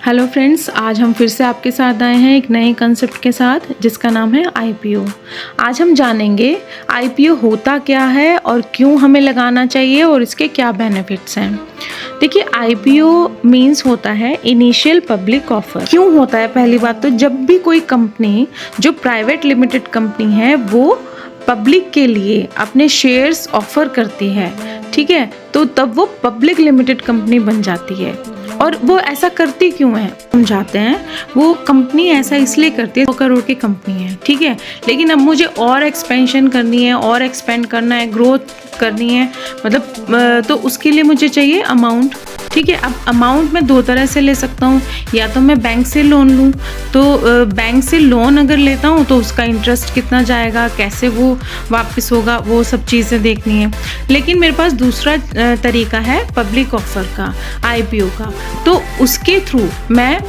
Hello friends, आज हम फिर से आपके साथ आए हैं एक नए कंसेप्ट के साथ जिसका नाम है आईपीओ। आज हम जानेंगे आईपीओ होता क्या है और क्यों हमें लगाना चाहिए और इसके क्या बेनिफिट्स हैं। देखिए, आईपीओ मीन्स होता है इनिशियल पब्लिक ऑफर। क्यों होता है? पहली बात तो जब भी कोई कंपनी जो प्राइवेट लिमिटेड कंपनी है वो पब्लिक के लिए अपने शेयर्स ऑफर करती है, ठीक है, तो तब वो पब्लिक लिमिटेड कंपनी बन जाती है। और वो ऐसा करती क्यों है समझाते हैं। वो कंपनी ऐसा इसलिए करती है, 100 करोड़ की कंपनी है, ठीक है, लेकिन अब मुझे और एक्सपेंशन करनी है, और एक्सपेंड करना है, ग्रोथ करनी है, मतलब तो उसके लिए मुझे चाहिए अमाउंट, ठीक है। अब अमाउंट मैं दो तरह से ले सकता हूँ, या तो मैं बैंक से लोन लूँ, तो बैंक से लोन अगर लेता हूँ तो उसका इंटरेस्ट कितना जाएगा, कैसे वो वापस होगा, वो सब चीज़ें देखनी है। लेकिन मेरे पास दूसरा तरीका है पब्लिक ऑफर का, आईपीओ का, तो उसके थ्रू मैं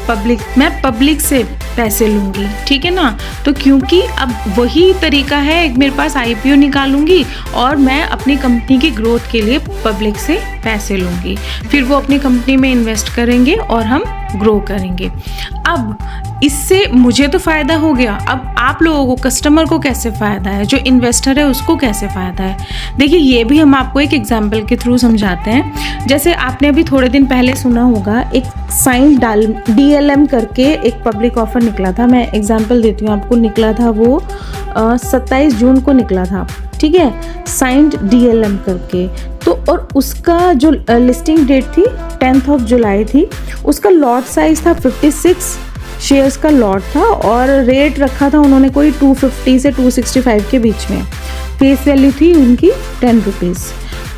पब्लिक से पैसे लूँगी, ठीक है ना। तो क्योंकि अब वही तरीका है, एक मेरे पास आईपीओ निकालूंगी और मैं अपनी कंपनी की ग्रोथ के लिए पब्लिक से पैसे लूँगी, फिर वो अपनी कंपनी में इन्वेस्ट करेंगे और हम ग्रो करेंगे। अब इससे मुझे तो फ़ायदा हो गया, अब आप लोगों को, कस्टमर को कैसे फ़ायदा है, जो इन्वेस्टर है उसको कैसे फ़ायदा है। देखिए, ये भी हम आपको एक एग्जाम्पल के थ्रू समझाते हैं। जैसे आपने अभी थोड़े दिन पहले सुना होगा, एक साइन DLM करके एक पब्लिक ऑफर निकला था। मैं एग्जाम्पल देती हूँ आपको, निकला था वो 27 जून को निकला था, ठीक है, साइंड DLM करके। तो और उसका जो लिस्टिंग डेट थी 10 जुलाई थी। उसका लॉट साइज था 56 शेयर्स का लॉट था, और रेट रखा था उन्होंने कोई 250 से 265 के बीच में। फेस वैल्यू थी उनकी 10 रुपीज़।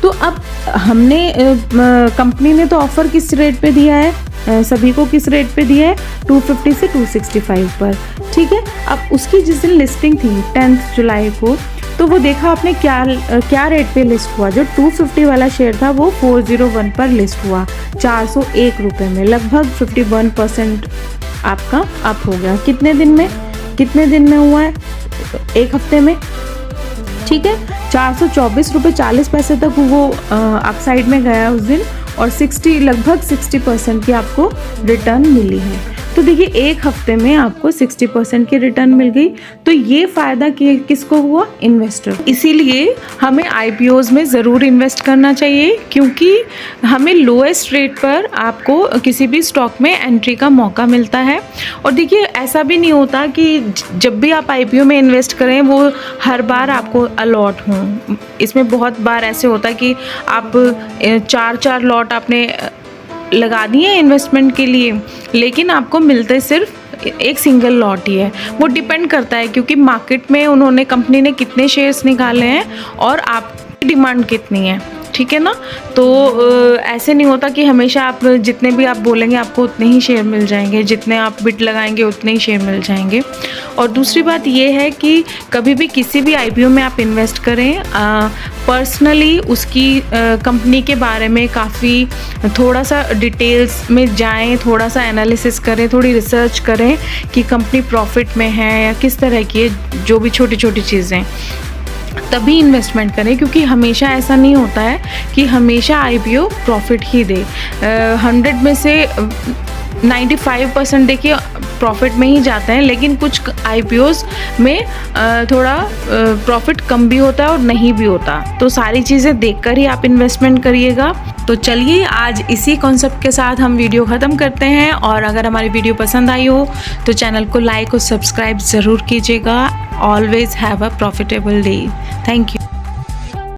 तो अब हमने कंपनी ने तो ऑफ़र किस रेट पे दिया है, सभी को किस रेट पे दिया है, 250 से 265 पर, ठीक है। अब उसकी जिस दिन लिस्टिंग थी 10 जुलाई को, तो वो देखा आपने क्या रेट पे लिस्ट हुआ। जो 250 वाला शेयर था वो 401 पर लिस्ट हुआ, 401 रुपये में, लगभग 51% आपका अप हो गया। कितने दिन में हुआ है? एक हफ्ते में, ठीक है। 424 रुपये 40 पैसे तक वो अपसाइड में गया उस दिन, और लगभग 60% की आपको रिटर्न मिली है। तो देखिए, एक हफ्ते में आपको 60% की रिटर्न मिल गई। तो ये फ़ायदा किसको हुआ? इन्वेस्टर। इसीलिए हमें आईपीओज़ में ज़रूर इन्वेस्ट करना चाहिए, क्योंकि हमें लोएस्ट रेट पर आपको किसी भी स्टॉक में एंट्री का मौका मिलता है। और देखिए, ऐसा भी नहीं होता कि जब भी आप आईपीओ में इन्वेस्ट करें वो हर बार आपको अलॉट हों। इसमें बहुत बार ऐसे होता है कि आप 4 लॉट आपने लगा दिए इन्वेस्टमेंट के लिए, लेकिन आपको मिलते सिर्फ एक सिंगल लॉट ही है। वो डिपेंड करता है क्योंकि मार्केट में उन्होंने, कंपनी ने कितने शेयर्स निकाले हैं और आपकी डिमांड कितनी है, ठीक है ना। तो ऐसे नहीं होता कि हमेशा आप जितने भी आप बोलेंगे आपको उतने ही शेयर मिल जाएंगे, जितने आप बिट लगाएंगे उतने ही शेयर मिल जाएंगे। और दूसरी बात ये है कि कभी भी किसी भी आईपीओ में आप इन्वेस्ट करें, पर्सनली उसकी कंपनी के बारे में काफ़ी थोड़ा सा डिटेल्स में जाएं, थोड़ा सा एनालिसिस करें, थोड़ी रिसर्च करें कि कंपनी प्रॉफिट में है या किस तरह की है, जो भी छोटी छोटी चीज़ें, तभी इन्वेस्टमेंट करें। क्योंकि हमेशा ऐसा नहीं होता है कि हमेशा आईपीओ प्रॉफिट ही दे। 100 में से 95% देखिए प्रॉफिट में ही जाते हैं, लेकिन कुछ आईपीओज़ में थोड़ा प्रॉफिट कम भी होता है और नहीं भी होता। तो सारी चीज़ें देखकर ही आप इन्वेस्टमेंट करिएगा। तो चलिए, आज इसी कॉन्सेप्ट के साथ हम वीडियो ख़त्म करते हैं। और अगर हमारी वीडियो पसंद आई हो तो चैनल को लाइक और सब्सक्राइब ज़रूर कीजिएगा। Always have a profitable day. Thank you.